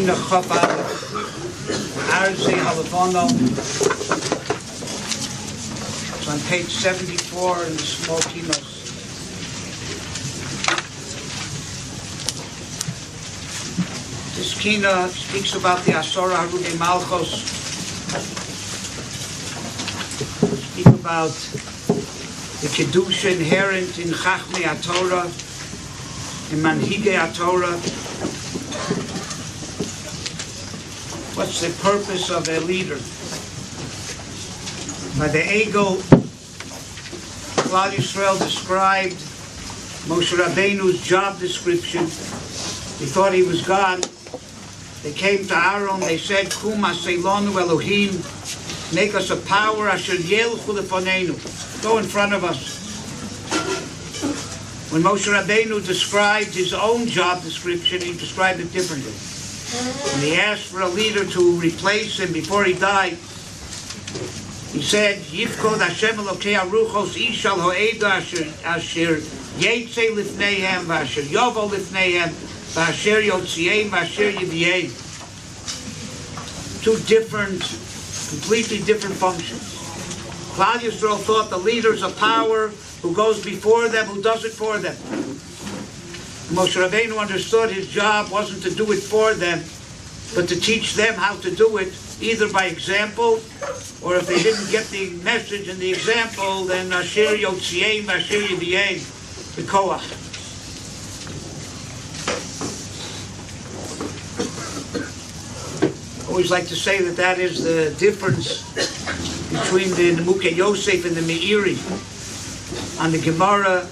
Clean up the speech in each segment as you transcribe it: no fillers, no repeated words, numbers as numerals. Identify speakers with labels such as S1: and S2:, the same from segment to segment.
S1: It's on page 74 in the small Kinnos. This Kinna speaks about the Asara Harugei Malchos. Speak about the Kedushah inherent in Nachmi Torah, in Manhigei Torah. What's the purpose of a leader? By the Egel, Klal Yisrael described Moshe Rabbeinu's job description. He thought he was God. They came to Aaron, they said, Kum Aseilonu Elohim, make us a power, Asher Yelchu Lefonenu, go in front of us. When Moshe Rabbeinu described his own job description, he described it differently. When he asked for a leader to replace him before he died, he said, Yifkod Hashem Elokei Aruchos Ishal Ho'eda Asher Yitzy Lifneihem V'Asher Yovo Lifneihem V'Asher Yotzieim V'Asher Yivyeim. Two different, completely different functions. Klal Yisrael thought the leader's a power who goes before them, who does it for them. Moshe Rabbeinu understood his job wasn't to do it for them, but to teach them how to do it, either by example, or if they didn't get the message and the example, then Asher Yotzieim Asher Yivyeim, the Koach. I always like to say that is the difference between the Nemukei Yosef and the Meiri. On the Gemara,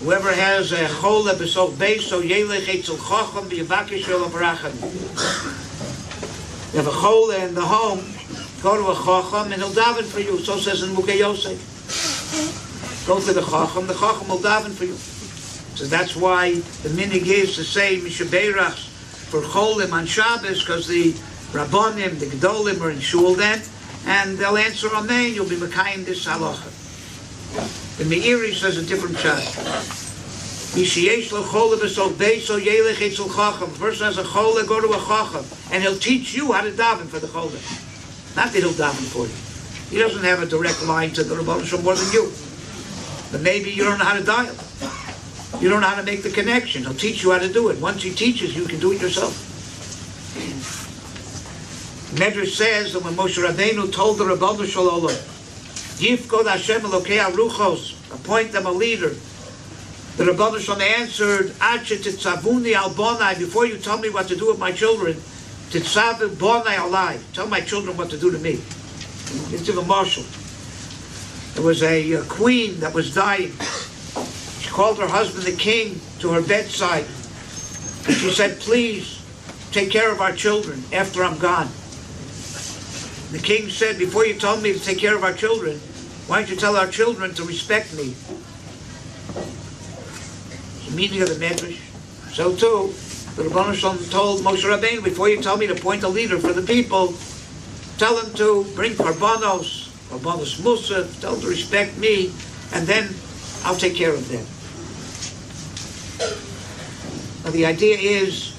S1: whoever has a chola b'soch beiso yelech etzel chacham v'yivakesh el abracham. You have a chola in the home, go to a chacham and he'll daven for you. So says in Nemukei Yosef. Go to the chacham will daven for you. So that's why the minig is to say mishabeirachs for cholim on Shabbos, because the Rabbonim, the Gedolim are in shul then, and they'll answer amen. You'll be mekayim this halacha. The Meiri says a different shot. The person has a chola, go to a chacham, and he'll teach you how to daven for the chola. Not that he'll daven for you. He doesn't have a direct line to the Rebbeinu Shalom more than you. But maybe you don't know how to dial. You don't know how to make the connection. He'll teach you how to do it. Once he teaches you, can do it yourself. Medrash says that when Moshe Rabbeinu told the Rebbeinu Shalom, Yifkod Hashem Elokei Aruchos, appoint them a leader, the Rebbeinu Shalom answered, Ache titzavuni al bonai, before you tell me what to do with my children, titzavu bonai alai, tell my children what to do to me. It's a marshal. There was a queen that was dying. She called her husband, the king, to her bedside. And she said, please, take care of our children after I'm gone. The king said, before you tell me to take care of our children, why don't you tell our children to respect me? It's the meaning of the Medrash. So too, the Rebbeinu Shalom told Moshe Rabbeinu, before you tell me to appoint a leader for the people, tell them to bring karbanos Musaf, tell them to respect me, and then I'll take care of them. Now the idea is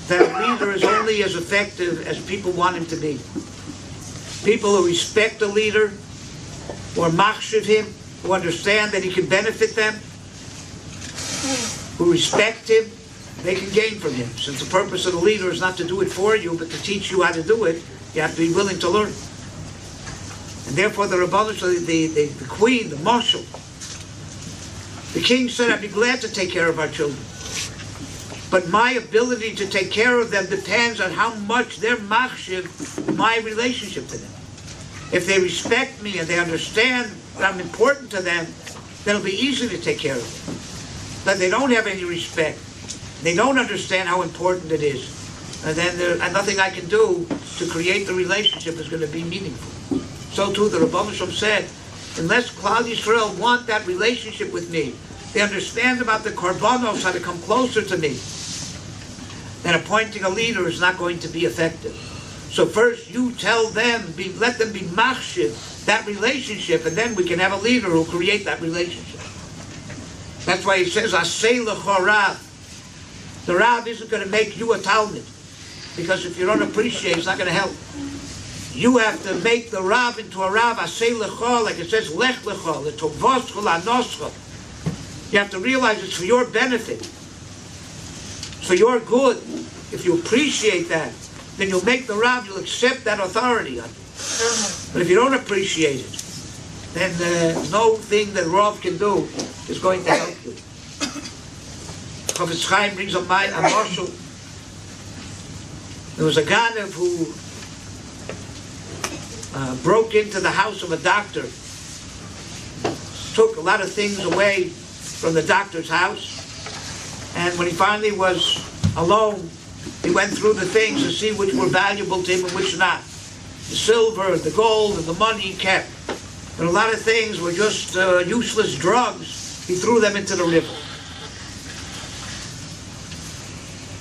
S1: that a leader is only as effective as people want him to be. People who respect the leader, who are machshav him, who understand that he can benefit them, who respect him, they can gain from him. Since the purpose of the leader is not to do it for you, but to teach you how to do it, you have to be willing to learn. And therefore the Rebbeinu, the queen, the marshal, the king said, I'd be glad to take care of our children. But my ability to take care of them depends on how much they're machshav my relationship to them. If they respect me and they understand that I'm important to them, then it'll be easy to take care of them. But they don't have any respect. They don't understand how important it is. And then there's nothing I can do to create the relationship is going to be meaningful. So too, the Rebbeinu Shalom said, unless Klal Yisrael want that relationship with me, they understand about the karbanos, how to come closer to me, then appointing a leader is not going to be effective. So first you tell them, let them be machshav, that relationship, and then we can have a leader who will create that relationship. That's why he says, Asay l'chorav. The Rav isn't going to make you a Talmud, because if you don't appreciate, it's not going to help. You have to make the Rav into a Rav, asay lecha, like it says, lech lecha, letovoscha, lanoscha. You have to realize it's for your benefit. It's for your good. If you appreciate that, then you'll make the Rav, you'll accept that authority on you. But if you don't appreciate it, then no thing that Rav can do is going to help you. Chofetz Chaim brings on mind a marshal. There was a Ganev who broke into the house of a doctor, took a lot of things away from the doctor's house, and when he finally was alone, he went through the things to see which were valuable to him and which not. The silver, the gold, and the money he kept. But a lot of things were just useless drugs. He threw them into the river.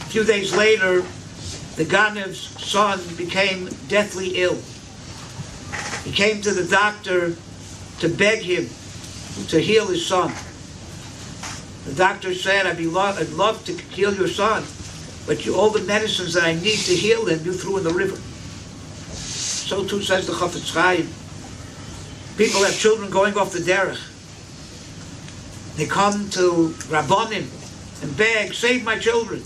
S1: A few days later, the Ganev's son became deathly ill. He came to the doctor to beg him to heal his son. The doctor said, I'd love to heal your son, but all the medicines that I need to heal him, you threw in the river. So too says the Chofetz Chaim. People have children going off the derech. They come to Rabbonim and beg, save my children.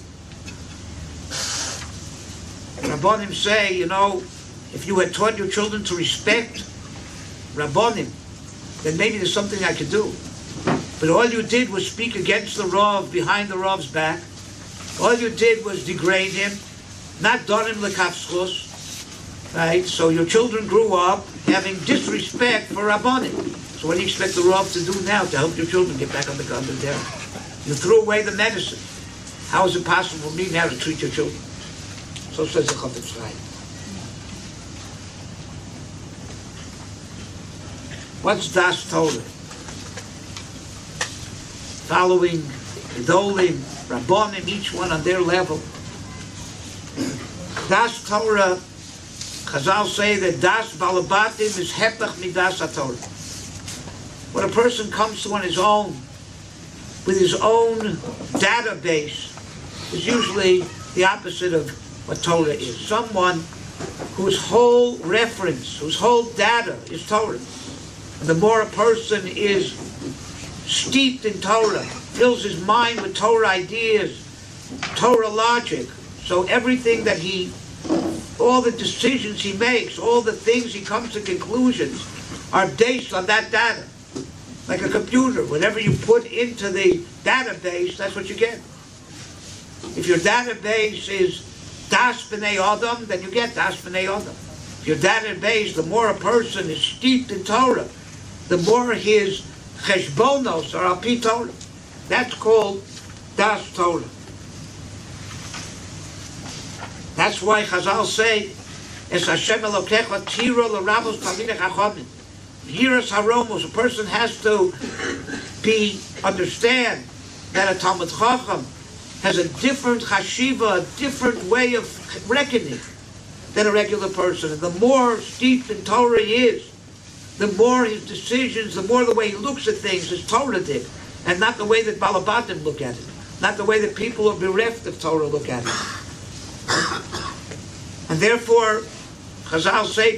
S1: Rabbonim say, if you had taught your children to respect Rabbonim, then maybe there's something I could do. But all you did was speak against the Rav behind the Rav's back. All you did was degrade him, not donim lekafschus. Right? So your children grew up having disrespect for Rabbonim. So what do you expect the Rav to do now to help your children get back on the derech? You threw away the medicine. How is it possible for me now to treat your children? So says the Chofetz Chaim. What's Das Torah? Following Gedolim, Rabbonim, each one on their level. Das Torah, Chazal say that Das Balabatim is hepach midas HaTorah. When a person comes to on his own, with his own database, is usually the opposite of what Torah is. Someone whose whole reference, whose whole data is Torah. And the more a person is steeped in Torah, fills his mind with Torah ideas, Torah logic, so everything that all the decisions he makes, all the things he comes to conclusions are based on that data. Like a computer, whatever you put into the database, that's what you get. If your database is Das B'nei Adam, then you get Das B'nei Adam. If your database, the more a person is steeped in Torah, the more his cheshbonos are al-pi Torah. That's called Das Torah. That's why Chazal say, Es Hashem Elokecha tiro l'ravos talmidei chachamim. Yiras haromos, a person has to understand that a Talmid Chacham has a different chashiva, a different way of reckoning than a regular person. And the more steeped in Torah he is, the more his decisions, the more the way he looks at things is Torah-dik, and not the way that Balabatim look at it, not the way that people who are bereft of Torah look at it. And therefore, Chazal say,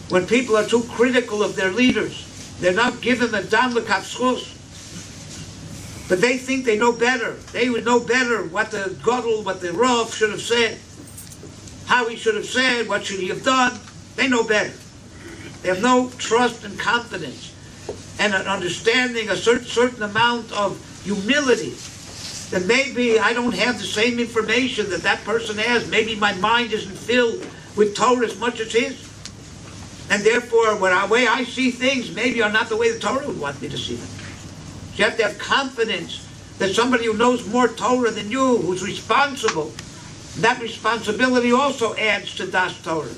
S1: when people are too critical of their leaders, they're not given a dam l'kafschus, but they think they know better. They would know better what the Gadol, what the Rav should have said, how he should have said, what should he have done. They know better. They have no trust and confidence and an understanding, a certain amount of humility, that maybe I don't have the same information that that person has. Maybe my mind isn't filled with Torah as much as his. And therefore, the way I see things maybe are not the way the Torah would want me to see them. So you have to have confidence that somebody who knows more Torah than you, who's responsible, that responsibility also adds to Das Torah.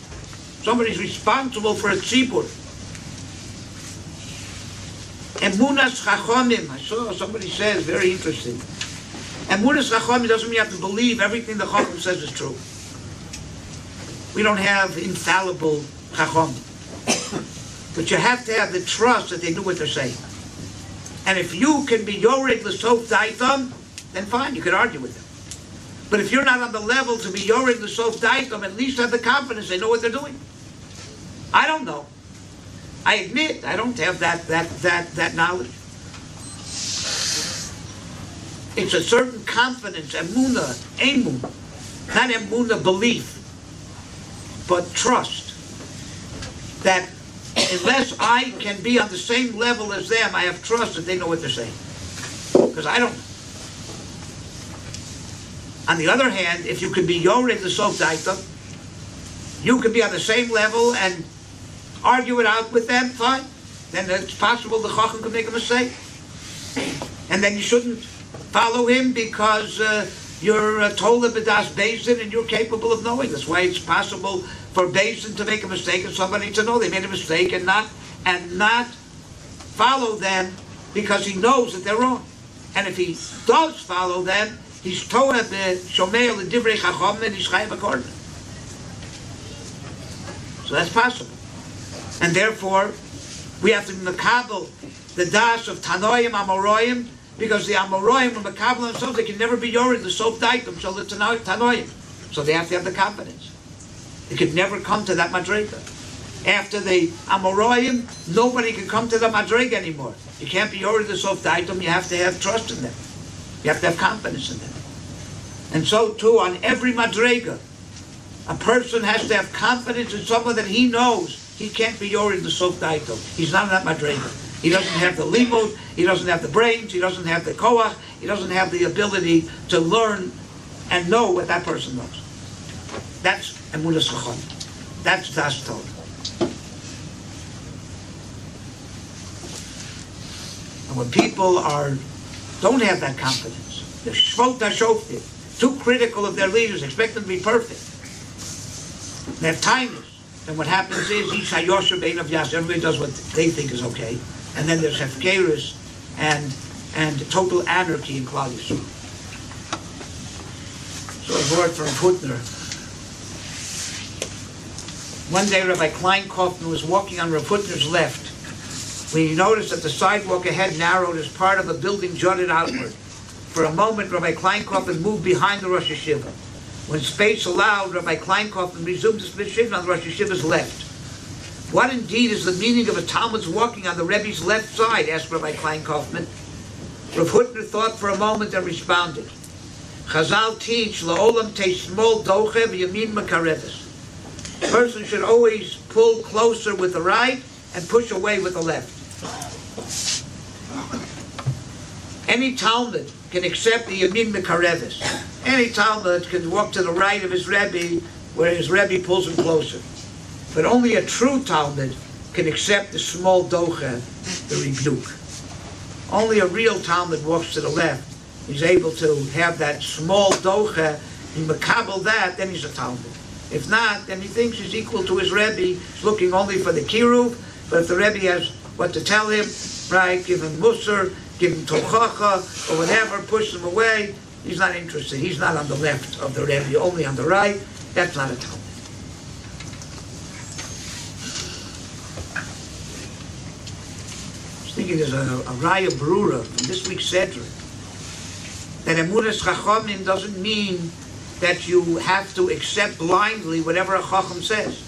S1: Somebody's responsible for a tzibur. Emunas Chachamim, I saw somebody says, very interesting. Emunas Chachamim doesn't mean you have to believe everything the Chacham says is true. We don't have infallible Chachamim. But you have to have the trust that they do what they're saying. And if you can be yored l'sof daitam, then fine, you can argue with them. But if you're not on the level to be yored l'sof daitam, at least have the confidence they know what they're doing. I don't know. I admit I don't have that knowledge. It's a certain confidence, emunah, emun, not emunah, belief, but trust, that unless I can be on the same level as them, I have trust that they know what they're saying. Because I don't know. On the other hand, if you could be yored l'sof daitam, you can be on the same level and argue it out with them, fine. Then it's possible the chacham could make a mistake. And then you shouldn't follow him because you're told of b'das Beis and you're capable of knowing. That's why it's possible for Beis to make a mistake and somebody to know they made a mistake and not follow them because he knows that they're wrong. And if he does follow them, he's toeh b'shomei l'divrei chacham and he's chayav according. So that's possible. And therefore, we have to makabel the das of Tanoim, Amoroim, because the Amoroim and makabel themselves, they can never be yored, the sof daitam, so the Tanoim. So they have to have the confidence. They could never come to that madrega. After the Amoroim, nobody can come to the madrega anymore. You can't be yored, the sof daitam, you have to have trust in them. You have to have confidence in them. And so too, on every madrega, a person has to have confidence in someone that he knows he can't be yored the sof daitam. He's not in that madrega. He doesn't have the limud, he doesn't have the brains, he doesn't have the koach, he doesn't have the ability to learn and know what that person knows. That's emunah chacham. That's das Torah. And when people don't have that confidence, they're shvot hashoftim, too critical of their leaders, expect them to be perfect. They have timers. And what happens is, each hayosher bein of yas, everybody does what they think is okay. And then there's hefkerus and total anarchy in Klal Yisrael. So a word from Hutner. One day Rabbi Kaufman was walking on Rav Hutner's left when he noticed that the sidewalk ahead narrowed as part of a building jutted outward. For a moment, Rabbi Kaufman moved behind the Rosh Yeshiva. When space allowed, Rabbi Kaufman resumed his position on the Rosh Yeshiva's left. What indeed is the meaning of a Talmud's walking on the Rebbe's left side? Asked Rabbi Kaufman. Rav Hutner thought for a moment and responded. Chazal teach, la'olam te'shmol doche v'yamin makareves. A person should always pull closer with the right and push away with the left. Any Talmud can accept the yamin makareves. Any Talmud can walk to the right of his Rebbe where his Rebbe pulls him closer. But only a true Talmud can accept the small docha, the rebuke. Only a real Talmud walks to the left. He's able to have that small docha, he makabel that, then he's a Talmud. If not, then he thinks he's equal to his Rebbe, he's looking only for the kiruv, but if the Rebbe has what to tell him, right, give him musar, give him tochacha, or whatever, push him away, he's not interested. He's not on the left of the Rebbe, only on the right. That's not a Talmud. I was thinking there's a Raya Brura from this week's Sedra that emunah chachamim doesn't mean that you have to accept blindly whatever a chacham says.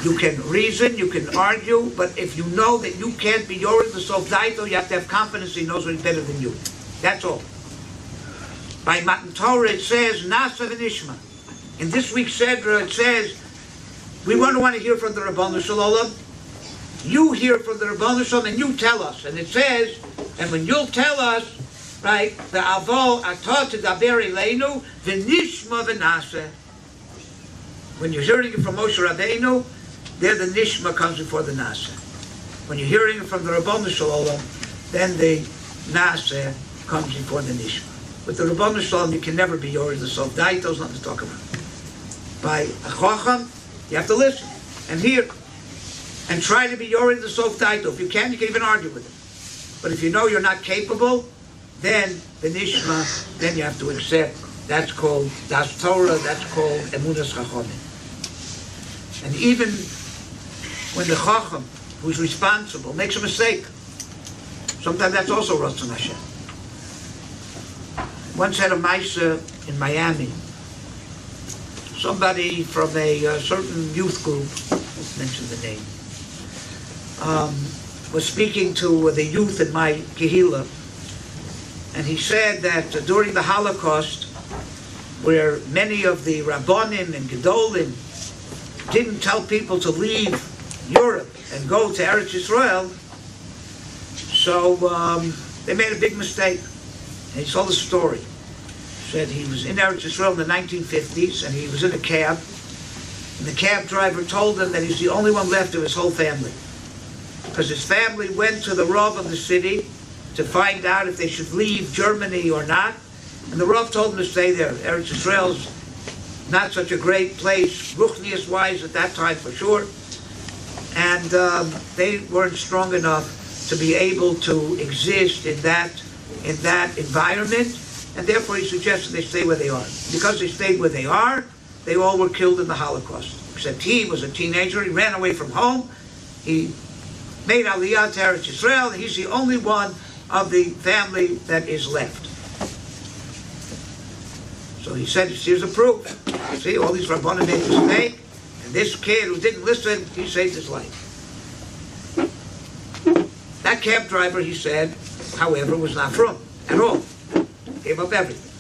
S1: You can reason, you can argue, but if you know that you can't be yored the sof daitam, you have to have confidence he knows what's better than you. That's all. By Matan Torah it says, Nasa v'nishma. In this week's Sedra it says, we want to hear from the Rabbanu Shalom. You hear from the Rabbanu Shalom and you tell us. And it says, and when you'll tell us, right, the Avo Atah Tedaber Eleinu v'nishma v'naseh. When you're hearing it from Moshe Rabbeinu, there the nishma comes before the naseh. When you're hearing it from the Rabbanu Shalom, then the naseh comes before the nishma. With the Rabbanu Shalom, you can never be yored the sof daitam. There's nothing to talk about. By a chacham, you have to listen and hear and try to be yored the sof daitam. If you can even argue with him. But if you know you're not capable, then the nishma, then you have to accept. That's called das Torah. That's called emunah chachamim. And even when the chacham, who's responsible, makes a mistake, Sometimes that's also Ratzon Hashem. Once had a Maisa in Miami. Somebody from a certain youth group, let's mention the name, was speaking to the youth in my Kehillah, and he said that during the Holocaust, where many of the Rabbonim and Gedolim didn't tell people to leave Europe and go to Eretz Yisrael, so they made a big mistake. And he told the story. He said he was in Eretz Yisrael in the 1950s, and he was in a cab, and the cab driver told him that he's the only one left of his whole family, because his family went to the Rav of the city to find out if they should leave Germany or not, and the Rav told him to stay there. Eretz Yisrael's not such a great place, Ruchnius-wise at that time for sure, and they weren't strong enough to be able to exist in that environment, and therefore he suggested they stay where they are. Because they stayed where they are, they all were killed in the Holocaust. Except he was a teenager, he ran away from home, he made Aliyah to Eretz Yisrael, and he's the only one of the family that is left. So he said, here's a proof. See, all these Rabbanim made a mistake, and this kid who didn't listen, he saved his life. That cab driver, he said, however, was not from at all. Gave up everything.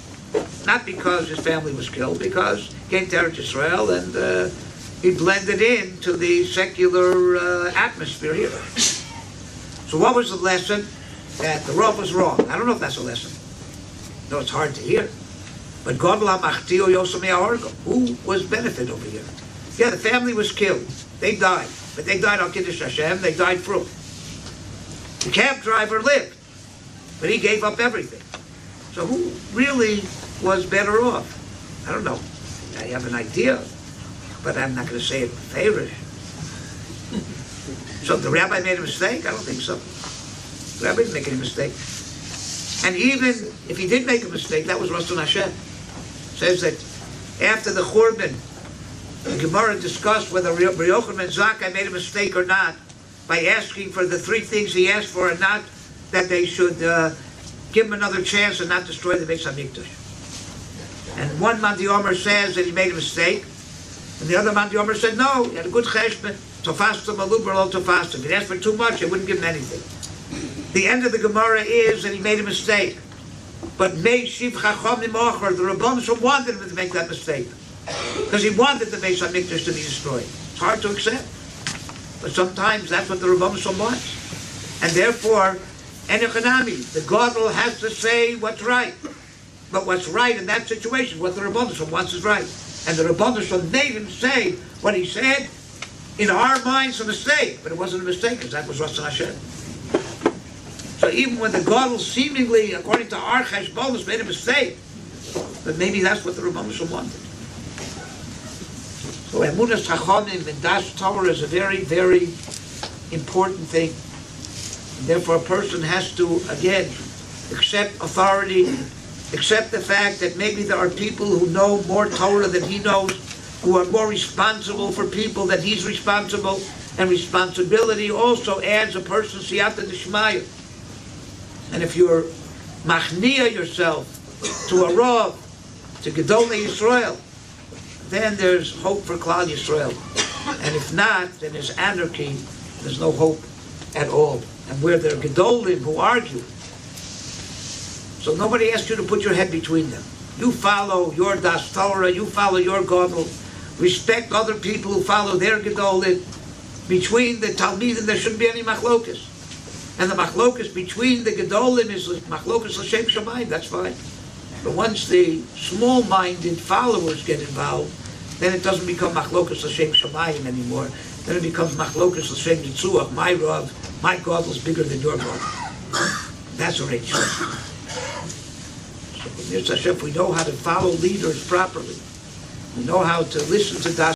S1: Not because his family was killed, because he came to Eretz Yisrael and he blended into the secular atmosphere here. So what was the lesson? That the Rav was wrong. I don't know if that's a lesson. No, it's hard to hear. But who was benefit over here? Yeah, the family was killed. They died. But they died on Kiddush Hashem. They died through. The cab driver lived. But he gave up everything. So who really was better off? I don't know. I have an idea. But I'm not going to say it favorite. So the rabbi made a mistake? I don't think so. The rabbi didn't make any mistake. And even if he did make a mistake, that was Ratzon Hashem. Says that after the Churban, the Gemara discussed whether Rabbi Yochanan ben Zakkai made a mistake or not by asking for the three things he asked for, and not that they should give him another chance and not destroy the Beis HaMikdash. And one Man D'Omer says that he made a mistake, and the other Man D'Omer said no, he had a good cheshbon, tofastum alubar lo tofastum. If he asked for too much, they wouldn't give him anything. The end of the Gemara is that he made a mistake. But Mei Shiv Chacham Nimocher, the Rabbanim wanted him to make that mistake. Because he wanted the Beis HaMikdash to be destroyed. It's hard to accept. But sometimes that's what the Rabbanim wants. And therefore, Enochanami, the Gadol has to say what's right. But what's right in that situation, what the Rabbanim wants is right. And the Rabbanim made him say what he said. In our minds, a mistake. But it wasn't a mistake, because that was Ratzon Hashem. So even when the Gadol seemingly, according to our cheshbonos, made a mistake, but maybe that's what the Rabbanim wanted. So Emunas Chachamim and Das Torah is a very, very important thing. And therefore a person has to, again, accept authority, accept the fact that maybe there are people who know more Torah than he knows, who are more responsible for people than he's responsible, and responsibility also adds a person's siyata d'shmaya. And if you're machnia yourself to a Rav, to Gedolei Yisrael, then there's hope for Klal Yisrael. And if not, then there's anarchy, there's no hope at all. And where there are Gedolim who argue, so nobody asks you to put your head between them. You follow your Das Torah, you follow your Gadol, respect other people who follow their Gedolim. Between the Talmidim there shouldn't be any machlokas. And the machlokas between the Gedolim is machlokas l'shem shamayim, that's fine. But once the small-minded followers get involved, then it doesn't become machlokas l'shem shamayim anymore. Then it becomes machlokas l'shem nitzuach. My Rav, my God is bigger than your God. That's a rich. So, if we know how to follow leaders properly, we know how to listen to Das